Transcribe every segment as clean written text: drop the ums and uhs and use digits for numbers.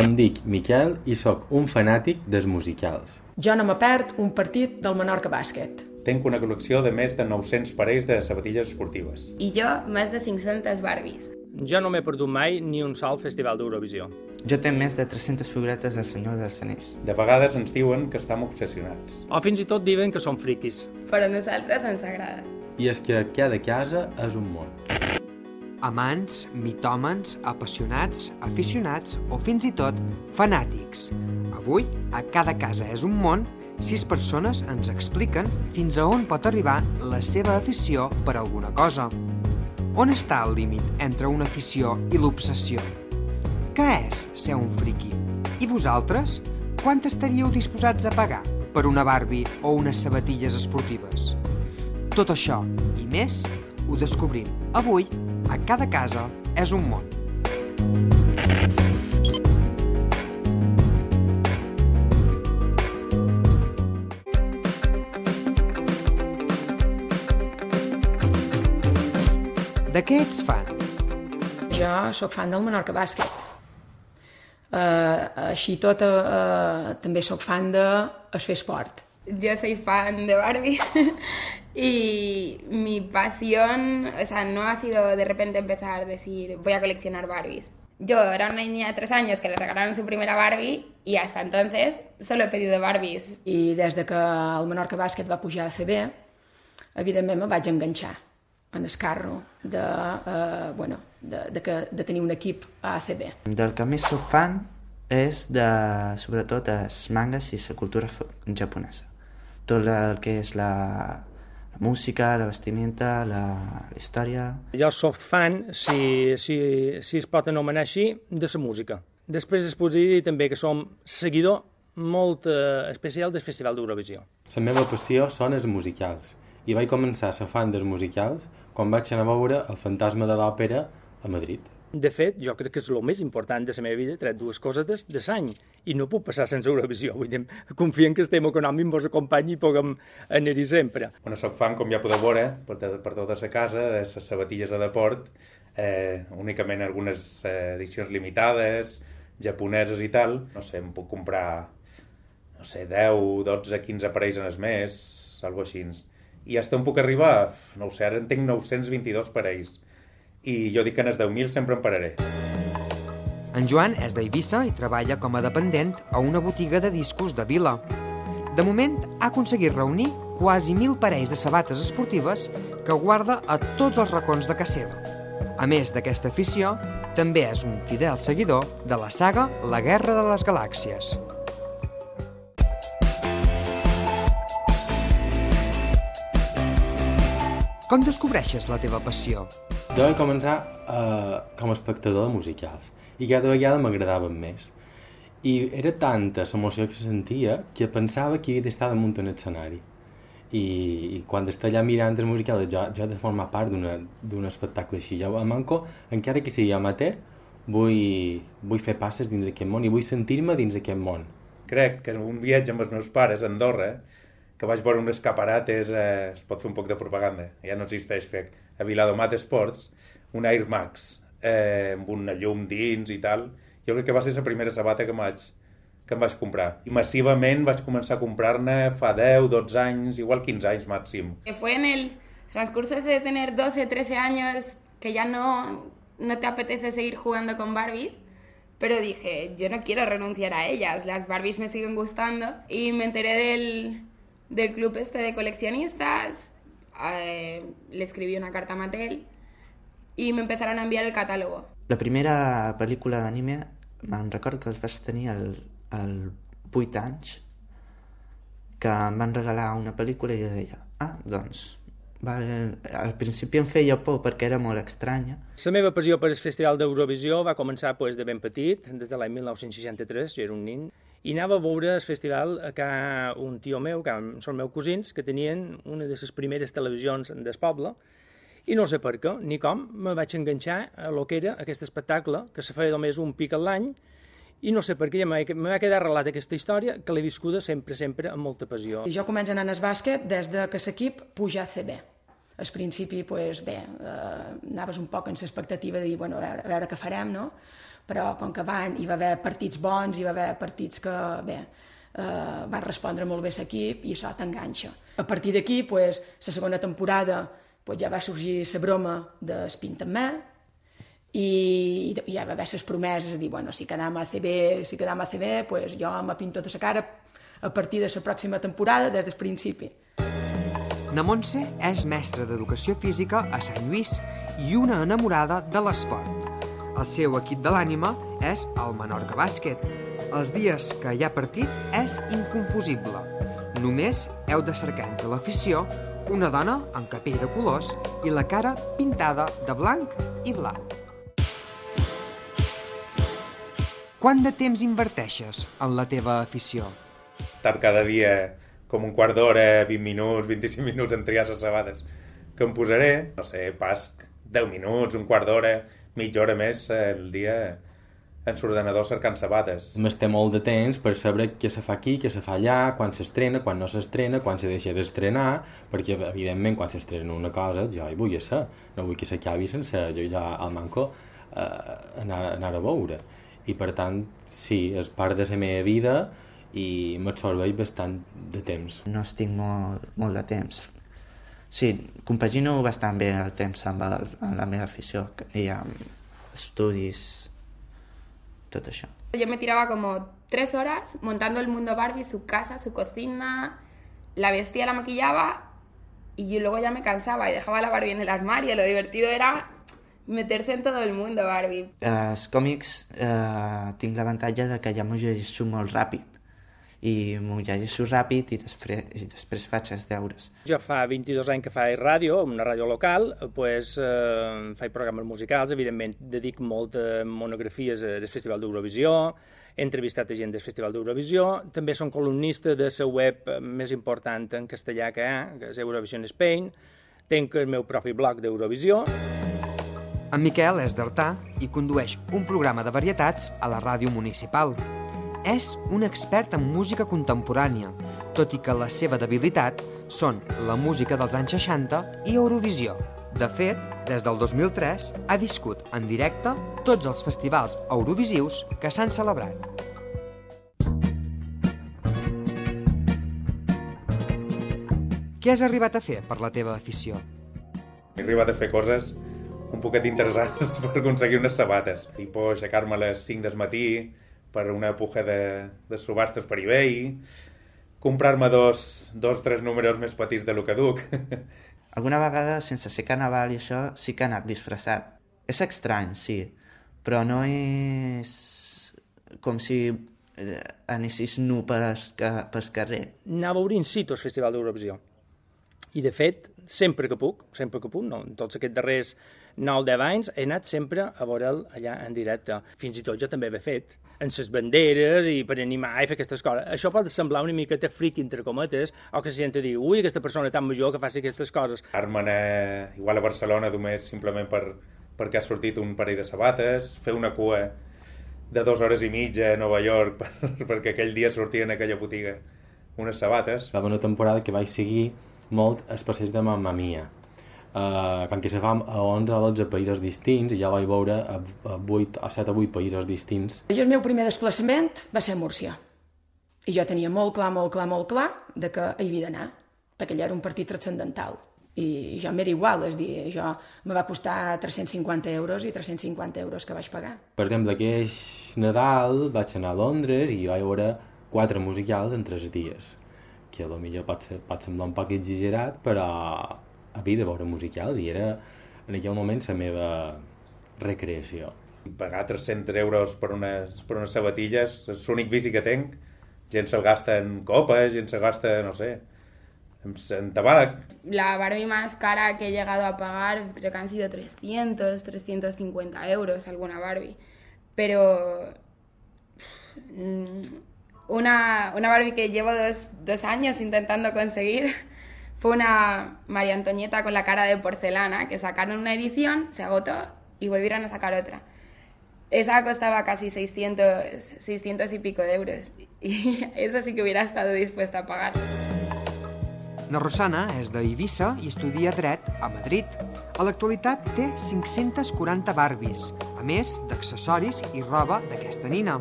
Em dic Miquel i sóc un fanàtic dels musicals. Jo no me perd un partit del Menorca Bàsquet. Tenc una col·lecció de més de 900 parells de sabatilles esportives. I jo, més de 500 Barbies. Jo no m'he perdut mai ni un sol festival d'Eurovisió. Jo tenc més de 300 figuretes del Senyor dels Anells. De vegades ens diuen que estem obsessionats. O fins i tot diuen que som friquis. Però a nosaltres ens agrada. I és que cada casa és un món. Amants, mitòmans, apassionats, aficionats o fins i tot fanàtics. Avui, a Cada casa és un món, 6 persones ens expliquen fins a on pot arribar la seva afició per alguna cosa. On està el límit entre una afició i l'obsessió? Què és ser un friqui? I vosaltres? Quant estaríeu disposats a pagar per una Barbie o unes sabatilles esportives? Tot això i més ho descobrim avui a Cada casa és un món. De què ets fan? Jo sóc fan del Menorca Bàsquet. Així tot, també sóc fan de fer esport. Yo soy fan de Barbie y mi pasión, o sea, no ha sido de repente empezar a decir voy a coleccionar Barbies. Yo era una niña de 3 años que le regalaron su primera Barbie y hasta entonces solo he pedido Barbies. I des de que el Menorca Bàsquet va pujar a ACB, evidentment me vaig enganxar en el carro de tenir un equip a ACB. Del que més soc fan és sobretot els mangas i la cultura japonesa. Tot el que és la música, la vestimenta, la història... Jo soc fan, si es pot anomenar així, de la música. Després es podria dir també que som seguidor molt especial del Festival d'Eurovisió. La meva passió són els musicals i vaig començar a ser fan dels musicals quan vaig anar a veure El fantasma de l'òpera a Madrid. De fet, jo crec que és el més important de la meva vida, tret 2 coses de l'any, i no puc passar sense Eurovisió. Vull dir, confio que el tema econòmic ens acompanyi i puguem anar-hi sempre. Bueno, soc fan, com ja podeu veure, per tota la casa, de les sabatilles de deport, únicament algunes edicions limitades, japoneses i tal. No sé, em puc comprar, 10, 12, 15 parells en el mes, alguna cosa així. I fins on puc arribar? No ho sé, ara en tinc 922 parells. I jo dic que en els 10.000 sempre em pararé. En Joan és d'Eivissa i treballa com a dependent a una botiga de discos de Vila. De moment, ha aconseguit reunir quasi 1.000 parells de sabates esportives que guarda a tots els racons de casa seva. A més d'aquesta afició, també és un fidel seguidor de la saga La Guerra de les Galàxies. Com descobreixes la teva passió? Jo vaig començar com a espectador de musicals i cada vegada m'agradaven més. I era tanta l'emoció que sentia que pensava que havia d'estar damunt un escenari. I quan estava allà mirant els musicals, jo he de formar part d'un espectacle així. Jo a Manco, encara que sigui amateur, vull fer passes dins aquest món i vull sentir-me dins aquest món. Crec que en un viatge amb els meus pares a Andorra, que vaig veure uns escaparates, es pot fer un poc de propaganda, ja no existeix, crec, a Viladomat Esports, un Air Max, amb una llum dins i tal. Jo crec que va ser la primera sabata que em vaig comprar. I massivament vaig començar a comprar-ne fa 10, 12 anys, igual 15 anys màxim. Fue en el transcurso ese de tener 12, 13 años que ya no te apetece seguir jugando con Barbies, pero dije, yo no quiero renunciar a ellas, las Barbies me siguen gustando, y me enteré del club este de coleccionistas, le escribí una carta a Mattel y me empezaron a enviar el catálogo. La primera pel·lícula d'anime me'n recordo que els vaig tenir als 8 anys, que em van regalar una pel·lícula i jo deia, doncs, vale. Al principi em feia por perquè era molt estranya. La meva passió per el Festival d'Eurovisió va començar de ben petit, des de l'any 1963, jo era un nin, i anava a veure el festival a un tio meu, que són meus cosins, que tenien una de les primeres televisions del poble, i no sé per què, ni com, me vaig enganxar a lo que era aquest espectacle, que se feia només un pic a l'any, i no sé per què, me va quedar arrelat aquesta història, que l'he viscuda sempre amb molta passió. Jo començo anant al bàsquet des de que l'equip puja a CB. Al principi, anaves un poc amb l'expectativa de dir, a veure què farem, no? però com que hi va haver partits bons, hi va haver partits que, bé, va respondre molt bé l'equip i això t'enganxa. A partir d'aquí, la segona temporada, ja va sorgir la broma d'Espíntame i ja va haver les promeses de dir, bueno, si quedam a ACB, jo me pinto tota la cara a partir de la pròxima temporada des del principi. Na Montse és mestra d'Educació Física a Sant Lluís i una enamorada de l'esport. El seu equip de l'ànima és el Menorca Bàsquet. Els dies que hi ha partit és inconfusible. Només heu de cercar entre l'afició una dona amb capell de colors i la cara pintada de blanc i blau. Quant de temps inverteixes en la teva afició? Estar cada dia com un quart d'hora, 20 minuts, 25 minuts en triar les sabades que em posaré, no sé, pas 10 minuts, un quart d'hora, mitja hora més el dia en l'ordenador cercant sabates. Més té molt de temps per saber què se fa aquí, què se fa allà, quan s'estrena, quan no s'estrena, quan se deixa d'estrenar, perquè, evidentment, quan s'estrena una cosa, jo hi vull ser. No vull que s'acabi sense jo ja al manco anar a veure. I, per tant, sí, és part de la meva vida i m'absorbeix bastant de temps. No estic molt de temps. Sí, compagino bastant bé el temps amb la meva afició i amb estudis, tot això. Yo me tiraba como 3 horas montando el mundo Barbie, su casa, su cocina, la vestía, la maquillaba y yo luego ya me cansaba y dejaba la Barbie en el armario. Lo divertido era meterse en todo el mundo Barbie. Els còmics tinc l'avantatge de que ja m'ho llegeixo molt ràpid i m'ho llegeixo ràpid i després faig els deures. Jo fa 22 anys que faig ràdio, una ràdio local, faig programes musicals, evidentment dedic molt a monografies del Festival d'Eurovisió, he entrevistat a gent del Festival d'Eurovisió, també som columnista de la web més important en castellà que hi ha, que és Eurovision Spain, tinc el meu propi blog d'Eurovisió. En Miquel és d'Artà i condueix un programa de varietats a la ràdio municipal. És un expert en música contemporània, tot i que la seva debilitat són la música dels anys 60 i Eurovisió. De fet, des del 2003 ha viscut en directe tots els festivals eurovisius que s'han celebrat. Què has arribat a fer per la teva afició? He arribat a fer coses un poquet interessants per aconseguir unes sabates. Tipo aixecar-me a les 5 del matí per una puja de subhastes per eBay, comprar-me dos, 3 números més petits de lo que duc. Alguna vegada, sense ser carnaval i això, sí que he anat disfressat. És estrany, sí, però no és com si anessis nu pel carrer. Anava obrint situ al Festival d'Eurovisió. I, de fet, sempre que puc, no, en tots aquests darrers 9-10 anys, he anat sempre a veure'l allà en directe. Fins i tot jo també he fet, en les banderes i per animar i fer aquestes coses. Això pot semblar una miqueta fric, entre cometes, o que la gent diu, ui, aquesta persona tan major que faci aquestes coses. Anar-me'n igual a Barcelona només simplement perquè ha sortit un parell de sabates, fer una cua de 2 hores i mitja a Nova York perquè aquell dia sortien a aquella botiga unes sabates. Va haver una temporada que vaig seguir molt el passeig de Mamma Mia, que se fa a 11 o 12 països distints i ja vaig veure a 7 o 8 països distints. Jo el meu primer desplaçament va ser a Múrcia i jo tenia molt clar de que hi havia d'anar, perquè allò era un partit transcendental i jo m'era igual, és dir, jo me va costar 350 euros i 350 euros que vaig pagar. Per exemple, aquell Nadal vaig anar a Londres i vaig veure 4 musicals en 3 dies, que potser pot semblar un poc exagerat, però havia de veure musicals i era en aquell moment la meva recreació. Pagar 300 euros per unes sabatilles és l'únic vici que tinc. Gent se'l gasta en copes, gent se'l gasta, no sé, en tabac. La Barbie más cara que he llegado a pagar creo que han sido 350 euros alguna Barbie, pero una Barbie que llevo dos años intentando conseguir fue una María Antonieta con la cara de porcelana, que sacaron una edición, se agotó y volvieron a sacar otra. Esa costaba casi 600 y pico de euros, y eso sí que hubiera estado dispuesta a pagar. La Rosana és d'Eivissa i estudia dret a Madrid. A l'actualitat té 540 Barbies, a més d'accessoris i roba d'aquesta nina.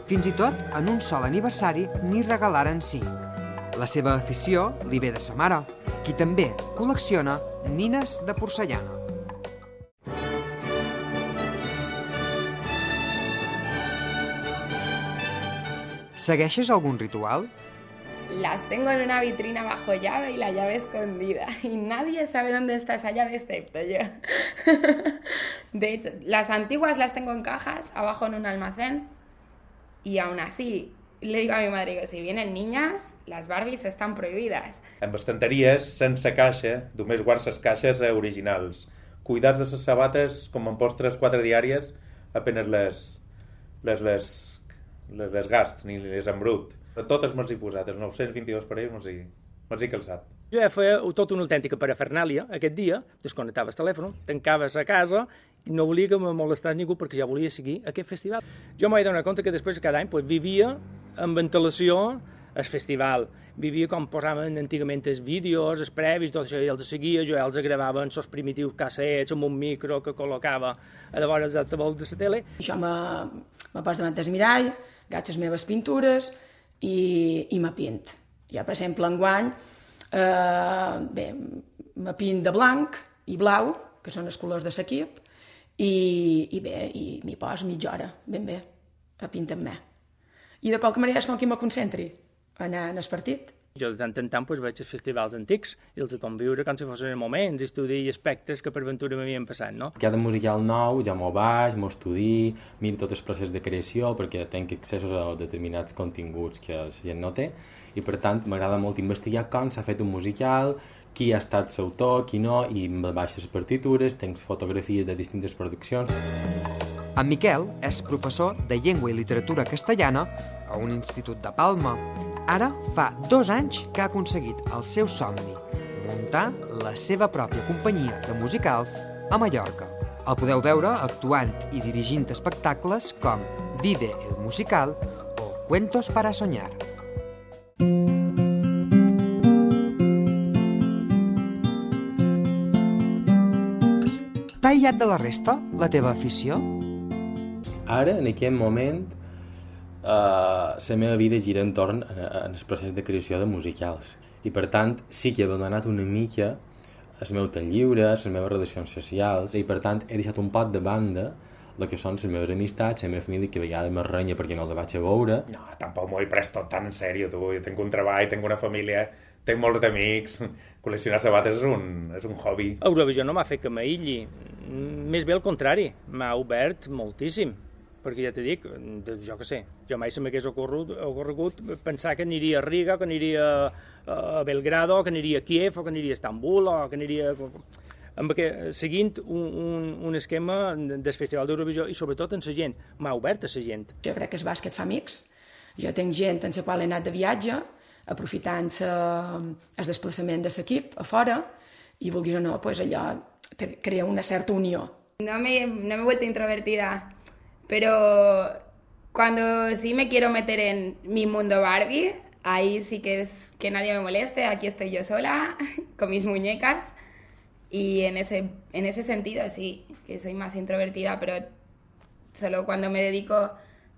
Fins i tot en un sol aniversari n'hi regalaren 5. La seva afició li ve de sa mare, qui també col·lecciona nines de porcellana. ¿Segueixes algún ritual? Las tengo en una vitrina bajo llave y la llave escondida. Y nadie sabe dónde está esa llave excepto yo. De hecho, las antiguas las tengo en cajas, abajo en un almacén. Y aún así, le digo a mi madre que si vienen niñas, las Barbies están prohibidas. Amb estanteries sense caixa, només guards les caixes originals. Cuidats de les sabates, com em postres 4 diàries, apenas les gasts, ni les embrut. Però totes me'ls he posat, els 922 parells me'ls he calçat. Jo ja feia tota una autèntica parafernàlia aquest dia, desconnectava el telèfon, tancaves a casa i no volia que me molestés ningú perquè ja volia seguir aquest festival. Jo m'he donat compte que després cada any vivia amb antelació el festival, vivia com posaven antigament els vídeos, els previs, tot això, i els seguia, jo ja els gravava en els primitius cassets, amb un micro que col·locava a la vora dels altaveus de la tele. Jo me poso davant del mirall, gaig les meves pintures i me pint. Jo, per exemple, enguany, me pint de blanc i blau, que són els colors de l'equip, i m'hi poso mitja hora, ben bé, a pintar amb mi. I de qualque manera és com que me concentri a anar al partit. Jo de tant en tant veig els festivals antics i els torno a viure com si fossin moments i estudiar aspectes que per ventura m'havien passat, no? Cada musical nou ja m'ho baix, m'ho estudio, miro tot el procés de creació perquè tenc accessos a determinats continguts que la gent no té i per tant m'agrada molt investigar com s'ha fet un musical, qui ha estat l'autor, qui no, i em baixo les partitures, tenc fotografies de distintes produccions. En Miquel és professor de Llengua i Literatura Castellana a un institut de Palma. Ara fa 2 anys que ha aconseguit el seu somni, muntar la seva pròpia companyia de musicals a Mallorca. El podeu veure actuant i dirigint espectacles com Vive el Musical o Cuentos para Soñar. T'ha aïllat de la resta, la teva afició? Ara, en aquest moment, la meva vida gira entorn al procés de creació de musicals. I per tant, sí que he abandonat una mica el meu temps lliure, les meves relacions socials, i per tant he deixat un pot de banda el que són les meves amistats, la meva família, que a vegades me renya perquè no els vaig a veure. No, tampoc m'ho he pres tot tan en sèrio, tu. Jo tinc un treball, tinc una família, tinc molts amics. Col·leccionar sabates és un hobby. Eurovisió no m'ha fet que m'aïlli. Més bé al contrari, m'ha obert moltíssim. Perquè ja t'he dit, jo què sé, jo mai se m'hagués ocorregut pensar que aniria a Riga, que aniria a Belgrado, que aniria a Kiev, o que aniria a Istanbul, o que aniria... seguint un esquema del Festival d'Eurovisió i sobretot en la gent, m'ha obert a la gent. Jo crec que el bàsquet fa amics. Jo tinc gent en la qual he anat de viatge, aprofitant el desplaçament de l'equip a fora, i vulguis o no, pues allò crea una certa unió. No me he vuelto introvertida. Pero cuando sí me quiero meter en mi mundo Barbie, ahí sí que es que nadie me moleste, aquí estoy yo sola, con mis muñecas, y en ese sentido sí, que soy más introvertida, pero solo cuando me dedico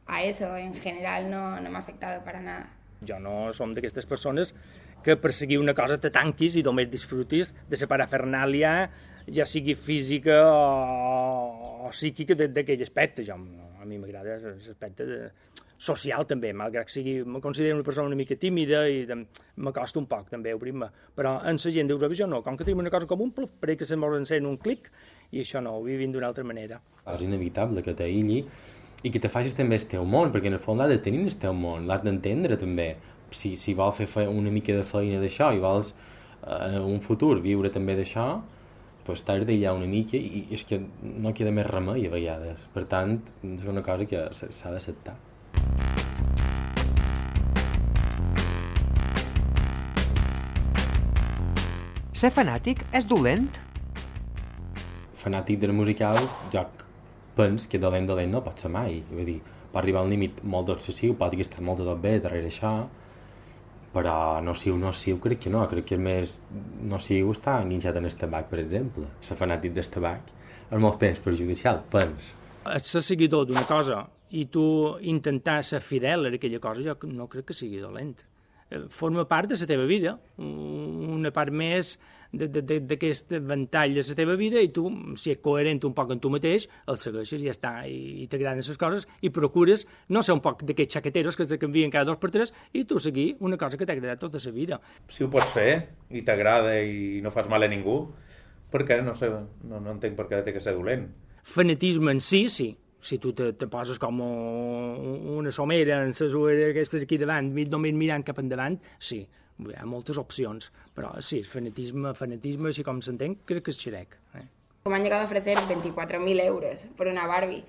a eso, en general no me ha afectado para nada. Jo no som d'aquestes persones que per seguir una cosa te tanquis i només disfrutis de la parafernàlia, ja sigui física o psíquica d'aquell aspecte. A mi m'agrada l'aspecte social també, malgrat que me considero una persona una mica tímida i m'acosta un poc també obrir-me. Però en la gent d'Eurovisió no, com que tenim una cosa comú, pareix que se mos encén un clic i això no, ho vivim d'una altra manera. És inevitable que t'aïlli i que te facis també el teu món, perquè en el fons l'has de tenir el teu món, l'has d'entendre també. Si vols fer una mica de feina d'això i vols en un futur viure també d'això, doncs t'has d'aïllar una mica i és que no queda més remei a vegades. Per tant, és una cosa que s'ha d'acceptar. Ser fanàtic és dolent? Fanàtic del musical, jo penso que dolent no pot ser mai. Vull dir, pot arribar a un límit molt obsessiu, pot estar molt de tot bé darrere això, Però nociu crec que no, crec que més nociu està enganxat en el tabac, per exemple. Ser fanàtic del tabac és molt més perjudicial, pens. Ser seguidor d'una cosa i tu intentar ser fidel a aquella cosa, jo no crec que sigui dolent. Forma part de la teva vida, una part més d'aquest ventall de la teva vida, i tu, si ets coherent un poc amb tu mateix, el segueixes i ja està, i t'agraden les coses, i procures no ser un poc d'aquests xaqueteros que se canvien cada 2 per 3 i tu seguir una cosa que t'ha agradat tota la vida. Si ho pots fer i t'agrada i no fas mal a ningú, per què? No sé, no entenc per què té que ser dolent. Fanatisme en si, sí. Si tu te poses com una somera en les ulleres aquestes aquí davant, només mirant cap endavant, sí, hi ha moltes opcions, però sí, fanatisme, així com s'entén, crec que és xerec. Me han llegado a ofrecer 24.000 euros por una Barbie,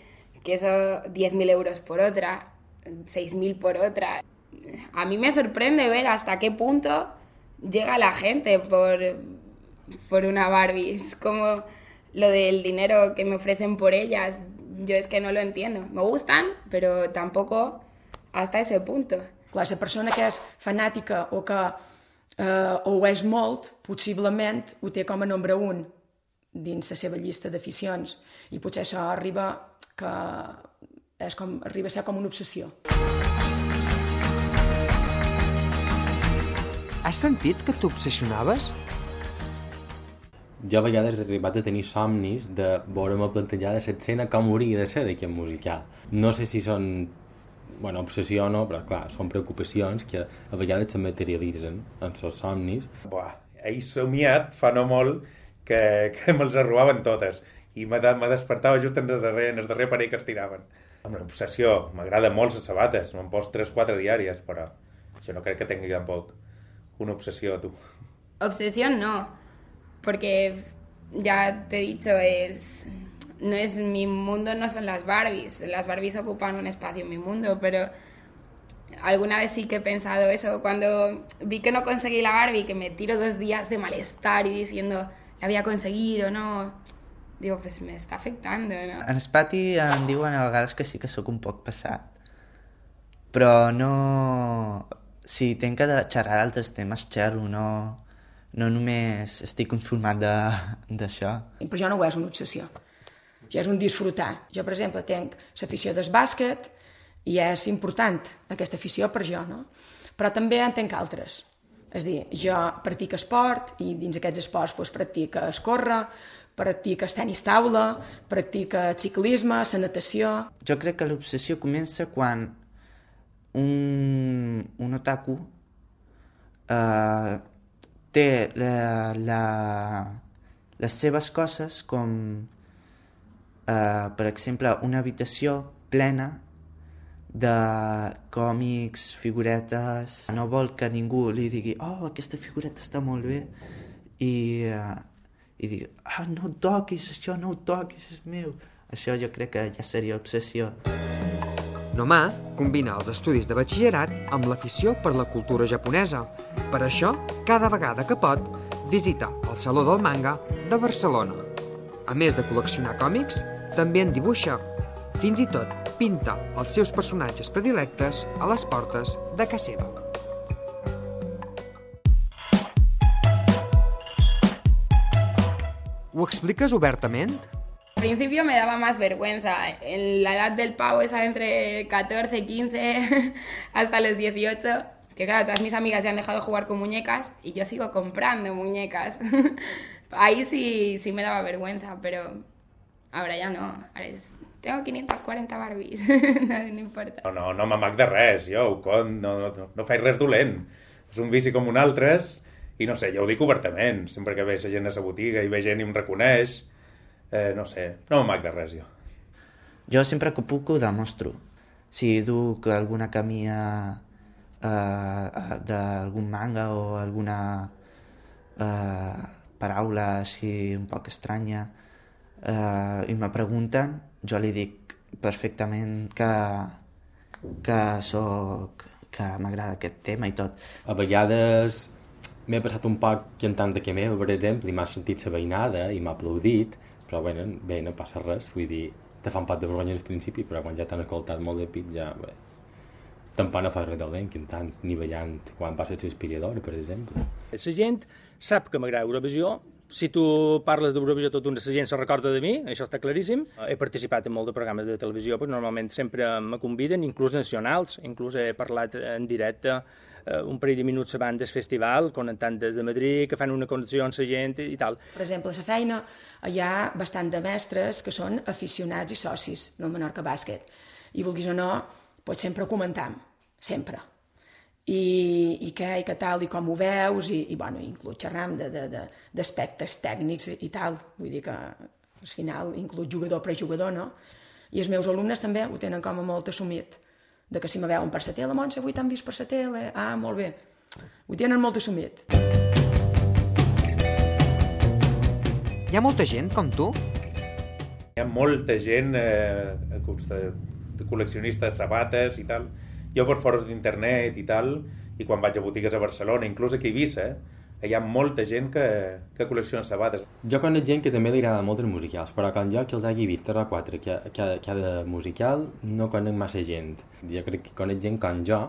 que eso 10.000 euros por otra, 6.000 por otra. A mí me sorprende ver hasta qué punto llega la gente por una Barbie. Es como lo del dinero que me ofrecen por ellas. Yo es que no lo entiendo. Me gustan, pero tampoco hasta ese punto. Clar, la persona que és fanàtica o que ho és molt, possiblement ho té com a nombre 1 dins la seva llista d'aficions, i potser això arriba a ser com una obsessió. Has sentit que t'obsessionaves? Jo a vegades he arribat a tenir somnis de veure-me plantejada l'escena com hauria de ser d'aquest musical. No sé si són, obsessió o no, però clar, són preocupacions que a vegades se materialitzen en els somnis. He somiat fa no molt que me'ls arrobaven totes i me despertava just en el darrer parell que es tiraven. Una obsessió, m'agraden molt les sabates, me'n poso 3-4 diàries, però això no crec que tingui tampoc una obsessió, tu. Obsesión no. Porque ya te he dicho, mi mundo no son las Barbies. Las Barbies ocupan un espacio en mi mundo, pero alguna vez sí que he pensado eso. Cuando vi que no conseguí la Barbie, que me tiro 2 días de malestar y diciendo, la voy a conseguir o no, digo, pues me està afectant, no? En el pati em diuen a vegades que sí que sóc un poc passat, però no... Si tinc que xerrar d'altres temes, xerro, no només estic conformat d'això. Per jo no ho és una obsessió, jo és un disfrutar. Jo, per exemple, tinc l'afició del bàsquet i és important aquesta afició per jo, no? Però també en tinc altres. És a dir, jo practico esport i dins aquests esports practico escórrer, practico tenis taula, practico ciclisme, la natació... Jo crec que l'obsessió comença quan un otaku té les seves coses com, per exemple, una habitació plena de còmics, figuretes. No vol que ningú li digui aquesta figureta està molt bé i digui no toquis això, no ho toquis, és meu. Això jo crec que ja seria obsessió. Nomà combina els estudis de batxillerat amb l'afició per la cultura japonesa. Per això, cada vegada que pot, visita el Saló del Manga de Barcelona. A més de col·leccionar còmics, també en dibuixa. Fins i tot pinta els seus personatges predilectes a les portes de casa seva. Ho expliques obertament? Al principio me daba más vergüenza. En la edad del pavo, esa entre 14, 15, hasta los 18, que claro, todas mis amigas ya han dejado de jugar con muñecas y yo sigo comprando muñecas. Ahí sí me daba vergüenza, pero ahora ya no. Ahora tengo 540 Barbies, no importa. No m'amac de res, jo no faig res dolent. És un vici com un altre i no sé, jo ho dic obertament. Sempre que ve la gent a la botiga i ve gent i em reconeix, no sé, no m'amac de res, jo. Jo sempre que puc ho demostro. Si duc alguna camisa d'algun manga o alguna paraula així un poc estranya i me pregunten, jo li dic perfectament que m'agrada aquest tema i tot. A vegades m'he passat un poc cantant de que meva, per exemple, i m'ha sentit la veïnada i m'ha aplaudit, però bé, no passa res, vull dir, te fa un pot de vergonya al principi, però quan ja t'han escoltat molt de pit, ja, bé, tampoc no fa res dolent, cantant ni ballant quan passa l'aspiradora, per exemple. La gent sap que m'agrada Eurovisió. Si tu parles d'Eurovisió, tota la gent se recorda de mi, això està claríssim. He participat en molts de programes de televisió, perquè normalment sempre me conviden, inclús nacionals, inclús he parlat en directe un parell de minuts abans del festival, connectant des de Madrid, que fan una connexió amb la gent i tal. Per exemple, a la feina hi ha bastant de mestres que són aficionats i socis del Menorca Bàsquet. I vulguis o no, doncs sempre ho comentam, sempre. I què, i què tal, i com ho veus, i bueno, inclús xerram d'aspectes tècnics i tal. Vull dir que al final inclús jugador-prejugador, no? I els meus alumnes també ho tenen com a molt assumit, de que si me veuen per la tele, Montse, avui t'han vist per la tele, molt bé. Ho tenen molt assumit. Hi ha molta gent com tu? Hi ha molta gent col·leccionista de sabates i tal. Jo per fora d'internet i tal, i quan vaig a botigues a Barcelona, inclús aquí a Eivissa, hi ha molta gent que col·lecciona sabates. Jo conec gent que també li agrada molt els musicals, però com jo, que els hagi vist 3 o 4 cada musical, no conec massa gent. Jo crec que conec gent com jo,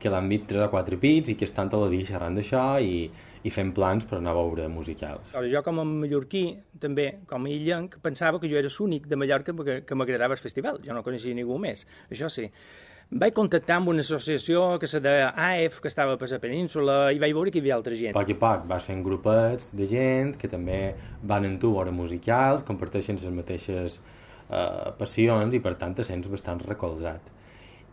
que l'han vist 3 o 4 pits i que estan tot el dia xerrant d'això i fent plans per anar a veure musicals. Jo com a mallorquí, també, com a illenc, pensava que jo era l'únic de Mallorca que m'agradava el festival. Jo no coneixia ningú més, això sí. Vaig contactar amb una associació que se deia AEF, que estava per la península, i vaig veure que hi havia altra gent. A poc vas fent grupets de gent que també van amb tu a veure musicals, comparteixen les mateixes passions i per tant te sents bastant recolzat.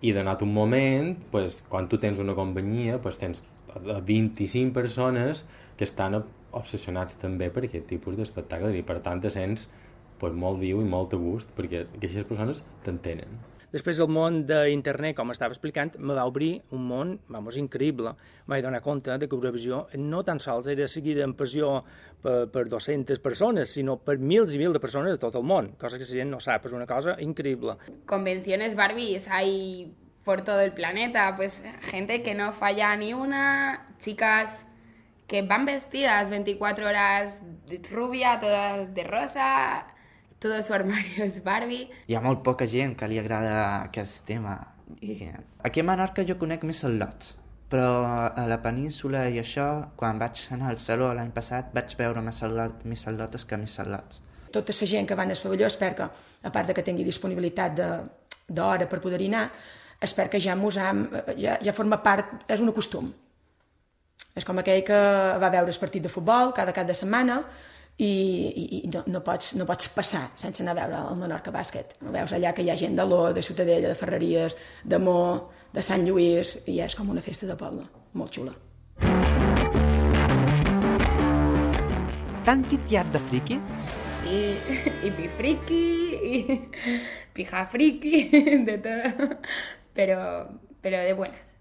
I donat un moment, pues, quan tu tens una companyia, pues, tens 25 persones que estan obsessionats també per aquest tipus d'espectacles i per tant te sents pues, molt viu i molt a gust perquè aquestes persones t'entenen. Després el món d'internet, com estava explicant, me va obrir un món, increïble. Vaig donar compte que Eurovisió no tan sols era seguida en passió per 200 persones, sinó per mils i mils de persones de tot el món, cosa que la gent no sap, és una cosa increïble. Convenciones Barbies hay por todo el planeta, pues gente que no falla ni una, chicas que van vestidas 24 horas de rubia, todas de rosa, todo su armario es Barbie. Hi ha molt poca gent que li agrada aquest tema. I aquí a Menorca jo conec més els lots, però a la península i això, quan vaig anar al Saló l'any passat, vaig veure més lotes que més lots. Tota la gent que va al pavelló espera que, a part de que tingui disponibilitat d'hora per poder anar, espera que ja forma part, és un costum. És com aquell que va veure el partit de futbol cada cap de setmana i no pots passar sense anar a veure el Menorca Bàsquet. Veus allà que hi ha gent de l'O, de Ciutadella, de Ferreries, de Mo, de Sant Lluís, i és com una festa de poble, molt xula. T'han titiat de friqui? Sí, y pifriki, y pija friki, de todo, pero de buenas.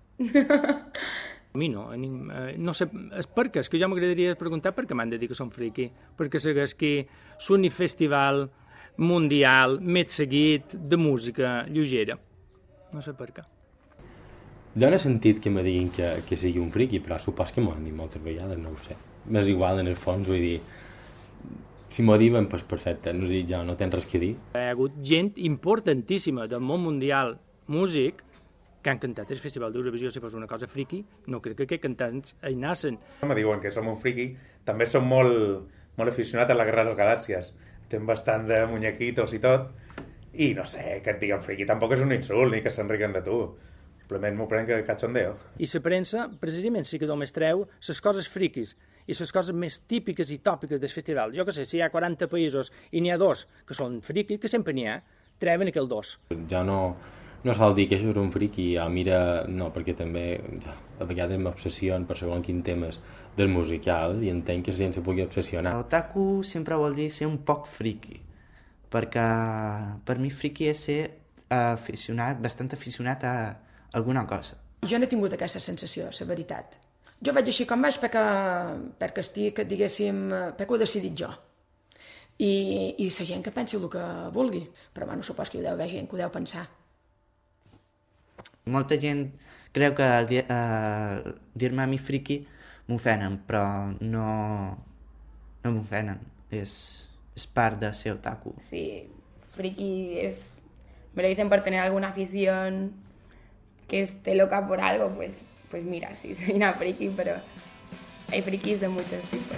A mi no sé, és que jo m'agradaria preguntar per què m'han de dir que som friqui, perquè segueix que l'únic festival mundial més seguit de música lleugera. No sé per què. Jo no he sentit que me diguin que sigui un friqui, però supos que m'ho han dit moltes vegades, no ho sé. M'és igual, en el fons, vull dir, si m'ho diuen, doncs perfecte, no sé, jo no tens res que dir. Hi ha hagut gent importantíssima del món mundial músic que han cantat el Festival d'Eurovisió. Si fos una cosa friqui, no crec que aquests cantants hi nassen. Me diuen que som un friqui, també som molt aficionats a la Guerra de les Galàxies. Tenen bastant de muñequitos i tot, i no sé, que et diguen friqui tampoc és un insult, ni que s'enriquen de tu. Simplement m'ho prenc que cachondeo. I la premsa, precisament, sí que només treu les coses friquis i les coses més típiques i tòpiques del festival. Jo que sé, si hi ha 40 països i n'hi ha 2 que són friquis, que sempre n'hi ha, treuen aquell 2. Ja no sol dir que això és un friqui, mira, no, perquè també a vegades m'obsessiono per segons quins temes dels musicals i entenc que la gent se pugui obsessionar. Otaku sempre vol dir ser un poc friqui, perquè per mi friqui és ser bastant aficionat a alguna cosa. Jo no he tingut aquesta sensació, la veritat. Jo vaig així com vaig perquè estic, diguéssim, perquè ho he decidit jo. I la gent que pensi el que vulgui, però bueno, supos que hi deu haver gent que ho deu pensar. Molta gent creu que dir-me a mi friqui m'ofenen, però no m'ofenen. És part de ser otaku. Sí, friki es... Me lo dicen por tener alguna afición que esté loca por algo, pues mira, sí, soy una friki, pero hay frikis de muchos tipos.